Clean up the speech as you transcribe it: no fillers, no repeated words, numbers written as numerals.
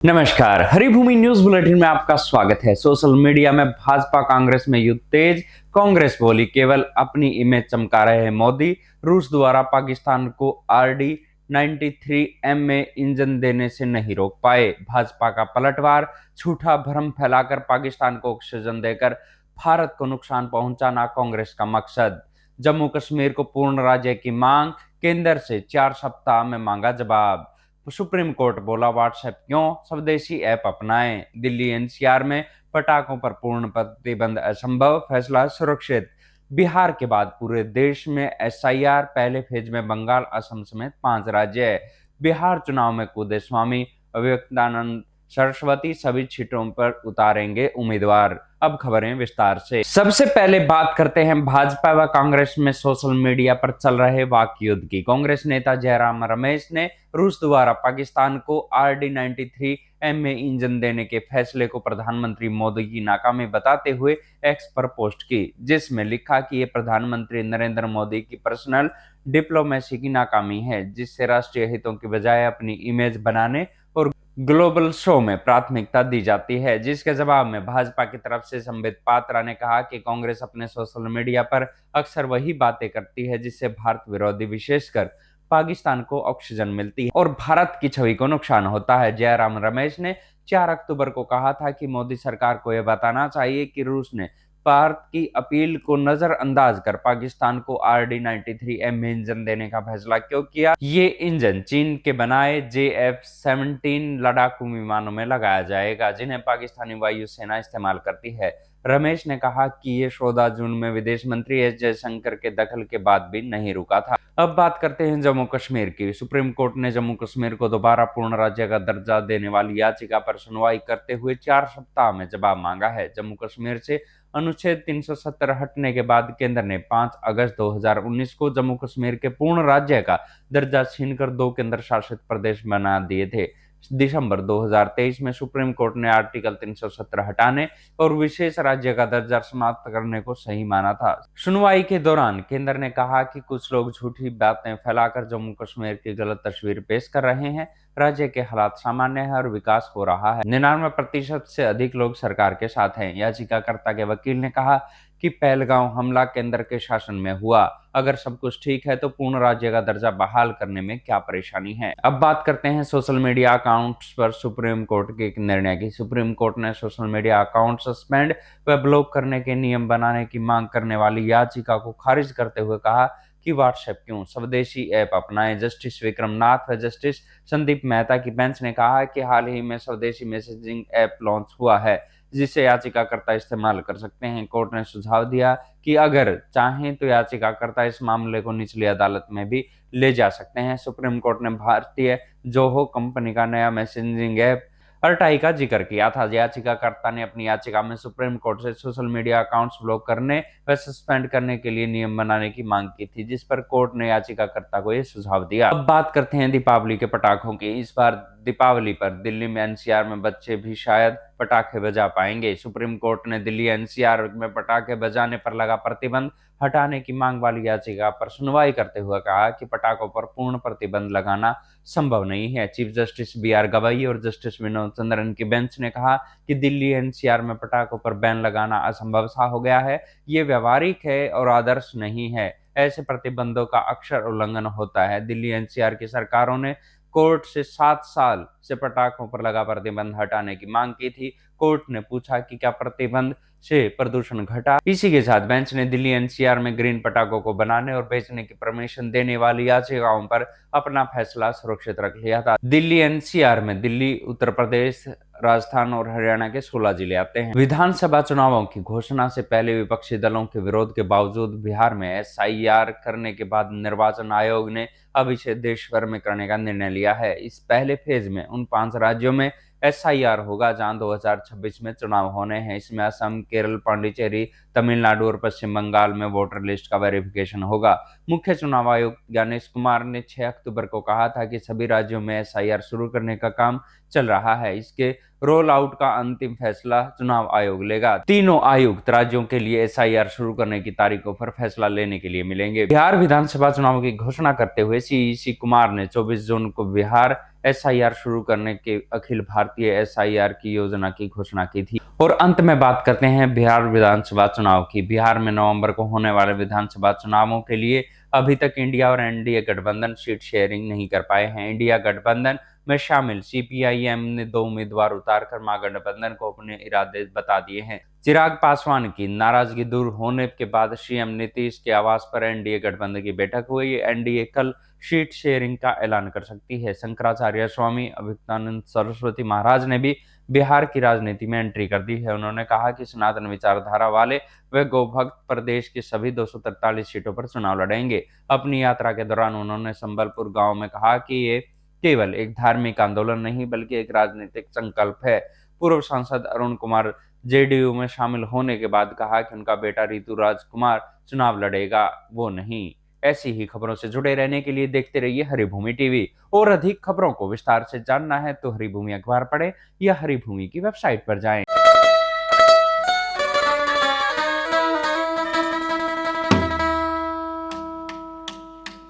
नमस्कार, Haribhoomi news bulletin में आपका स्वागत है। सोशल मीडिया में भाजपा कांग्रेस में युद्ध तेज। कांग्रेस बोली केवल अपनी इमेज चमका रहे हैं मोदी। रूस द्वारा पाकिस्तान को RD-93M में इंजन देने से नहीं रोक पाए। भाजपा का पलटवार, झूठा भ्रम फैलाकर पाकिस्तान को ऑक्सीजन देकर भारत को नुकसान पहुंचाना कांग्रेस का मकसद। जम्मू कश्मीर को पूर्ण राज्य की मांग, केंद्र से 4 सप्ताह में मांगा जवाब। सुप्रीम कोर्ट बोला व्हाट्सएप क्यों, स्वदेशी ऐप अपनाएं। दिल्ली एनसीआर में पटाखों पर पूर्ण प्रतिबंध असंभव, फैसला सुरक्षित। बिहार के बाद पूरे देश में एसआईआर, पहले फेज में बंगाल, असम समेत 5 राज्य। बिहार चुनाव में कूदे स्वामी विवेकानंद सरस्वती, सभी सीटों पर उतारेंगे उम्मीदवार। अब खबरें विस्तार से। सबसे पहले बात करते हैं भाजपा व कांग्रेस में सोशल मीडिया पर चल रहे वाक युद्ध की। कांग्रेस नेता जयराम रमेश ने रूस द्वारा पाकिस्तान को RD-93M में इंजन देने के फैसले को प्रधानमंत्री मोदी की नाकामी बताते हुए एक्स पर पोस्ट की, जिसमें लिखा कि ये प्रधानमंत्री नरेंद्र मोदी की पर्सनल डिप्लोमेसी की नाकामी है, जिससे राष्ट्रीय हितों की बजाय अपनी इमेज बनाने और ग्लोबल शो में प्राथमिकता दी जाती है। जिसके जवाब में भाजपा की तरफ से संबित पात्रा ने कहा कि कांग्रेस अपने सोशल मीडिया पर अक्सर वही बातें करती है जिससे भारत विरोधी, विशेषकर पाकिस्तान को ऑक्सीजन मिलती है और भारत की छवि को नुकसान होता है। जयराम रमेश ने 4 अक्टूबर को कहा था कि मोदी सरकार को यह बताना चाहिए कि रूस ने भारत की अपील को नजरअंदाज कर पाकिस्तान को RD-93M में इंजन देने का फैसला क्यों किया। ये इंजन चीन के बनाए JF-17 लड़ाकू विमानों में लगाया जाएगा, जिन्हें पाकिस्तानी वायुसेना इस्तेमाल करती है। रमेश ने कहा कि ये 14 जून में विदेश मंत्री एस जयशंकर के दखल के बाद भी नहीं रुका था। अब बात करते हैं जम्मू कश्मीर की। सुप्रीम कोर्ट ने जम्मू कश्मीर को दोबारा पूर्ण राज्य का दर्जा देने वाली याचिका पर सुनवाई करते हुए 4 सप्ताह में जवाब मांगा है। जम्मू कश्मीर से अनुच्छेद 370 हटने के बाद केंद्र ने 5 अगस्त 2019 को जम्मू कश्मीर के पूर्ण राज्य का दर्जा छीनकर 2 केंद्र शासित प्रदेश बना दिए थे। दिसंबर 2023 में सुप्रीम कोर्ट ने आर्टिकल 370 हटाने और विशेष राज्य का दर्जा समाप्त करने को सही माना था। सुनवाई के दौरान केंद्र ने कहा कि कुछ लोग झूठी बातें फैलाकर जम्मू कश्मीर की गलत तस्वीर पेश कर रहे हैं। राज्य के हालात सामान्य है और विकास हो रहा है। 99% से अधिक लोग सरकार के साथ हैं। याचिकाकर्ता के वकील ने कहा कि पहलगांव हमला केंद्र के शासन में हुआ। अगर सब कुछ ठीक है तो पूर्ण राज्य का दर्जा बहाल करने में क्या परेशानी है। अब बात करते हैं सोशल मीडिया अकाउंट्स पर सुप्रीम कोर्ट के एक निर्णय की। सुप्रीम कोर्ट ने सोशल मीडिया अकाउंट सस्पेंड व ब्लॉक करने के नियम बनाने की मांग करने वाली याचिका को खारिज करते हुए कहा कि व्हाट्सएप क्यों, स्वदेशी ऐप अपनाएं। जस्टिस विक्रम नाथ व जस्टिस संदीप मेहता की बेंच ने कहा कि हाल ही में स्वदेशी मैसेजिंग ऐप लॉन्च हुआ है, जिसे याचिकाकर्ता इस्तेमाल कर सकते हैं। कोर्ट ने सुझाव दिया कि अगर चाहें तो याचिकाकर्ता इस मामले को निचली अदालत में भी ले जा सकते हैं। सुप्रीम कोर्ट ने भारतीय जोहो कंपनी का नया मैसेजिंग ऐप अर्टाई का जिक्र किया था। याचिकाकर्ता ने अपनी याचिका में सुप्रीम कोर्ट से सोशल मीडिया अकाउंट्स ब्लॉक करने व सस्पेंड करने के लिए नियम बनाने की मांग की थी, जिस पर कोर्ट ने याचिकाकर्ता को यह सुझाव दिया। अब बात करते हैं दीपावली के पटाखों की। इस बार दीपावली पर दिल्ली में एनसीआर में बच्चे भी शायद पटाखे बजा पाएंगे। सुप्रीम कोर्ट ने दिल्ली एनसीआर में पटाखे बजाने पर लगा प्रतिबंध हटाने की मांग वाली याचिका पर सुनवाई करते हुए कहा कि पटाखों पर पूर्ण प्रतिबंध लगाना संभव नहीं है। चीफ जस्टिस BR गवई और जस्टिस विनोद चंद्रन की बेंच ने कहा कि दिल्ली एनसीआर में पटाखों पर बैन लगाना असंभव सा हो गया है। ये व्यवहारिक है और आदर्श नहीं है। ऐसे प्रतिबंधों का अक्सर उल्लंघन होता है। दिल्ली एनसीआर की सरकारों ने कोर्ट से 7 साल से पटाखों पर लगा प्रतिबंध हटाने की मांग की थी। कोर्ट ने पूछा कि क्या प्रतिबंध से प्रदूषण घटा। इसी के साथ बेंच ने दिल्ली एनसीआर में ग्रीन पटाखों को बनाने और बेचने की परमिशन देने वाली याचिकाओं पर अपना फैसला सुरक्षित रख लिया था। दिल्ली एनसीआर में दिल्ली, उत्तर प्रदेश, राजस्थान और हरियाणा के 16 जिले आते हैं। विधानसभा चुनावों की घोषणा से पहले विपक्षी दलों के विरोध के बावजूद बिहार में एसआईआर करने के बाद निर्वाचन आयोग ने अब इसे देश भर में करने का निर्णय लिया है। इस पहले फेज में उन 5 राज्यों में एसआईआर होगा जहां 2026 में चुनाव होने हैं। इसमें असम, केरल, पांडिचेरी, तमिलनाडु और पश्चिम बंगाल में वोटर लिस्ट का वेरिफिकेशन होगा। मुख्य चुनाव आयुक्त ज्ञानेश कुमार ने 6 अक्टूबर को कहा था कि सभी राज्यों में एसआईआर शुरू करने का काम चल रहा है। इसके रोल आउट का अंतिम फैसला चुनाव आयोग लेगा। तीनों आयुक्त राज्यों के लिए एसआईआर शुरू करने की तारीखों पर फैसला लेने के लिए मिलेंगे। बिहार विधानसभा चुनाव की घोषणा करते हुए सीईसी कुमार ने 24 जून को बिहार एसआईआर शुरू करने के अखिल भारतीय एसआईआर की योजना की घोषणा की थी। और अंत में बात करते हैं बिहार विधानसभा चुनाव की। बिहार में नवंबर को होने वाले विधानसभा चुनावों के लिए अभी तक इंडिया और एनडीए गठबंधन सीट शेयरिंग नहीं कर पाए हैं। इंडिया गठबंधन में शामिल सीपीआईएम ने 2 उम्मीदवार उतारकर महागठबंधन को अपने इरादे बता दिए हैं। चिराग पासवान की नाराजगी दूर होने के बाद सीएम नीतीश के आवास पर एनडीए गठबंधन की बैठक हुई। एनडीए कल सीट शेयरिंग का ऐलान कर सकती है। शंकराचार्य स्वामी अभिक्तानंद सरस्वती महाराज ने भी बिहार की राजनीति में एंट्री कर दी है। उन्होंने कहा कि सनातन विचारधारा वाले वे गोभक्त प्रदेश की सभी 243 सीटों पर चुनाव लड़ेंगे। अपनी यात्रा के दौरान उन्होंने संबलपुर गांव में कहा कि ये केवल एक धार्मिक आंदोलन नहीं बल्कि एक राजनीतिक संकल्प है। पूर्व सांसद अरुण कुमार जेडीयू में शामिल होने के बाद कहा कि उनका बेटा ऋतुराज कुमार चुनाव लड़ेगा, वो नहीं। ऐसी ही खबरों से जुड़े रहने के लिए देखते रहिए हरिभूमि टीवी। और अधिक खबरों को विस्तार से जानना है तो हरिभूमि अखबार पढ़ें या हरिभूमि की वेबसाइट पर जाएं।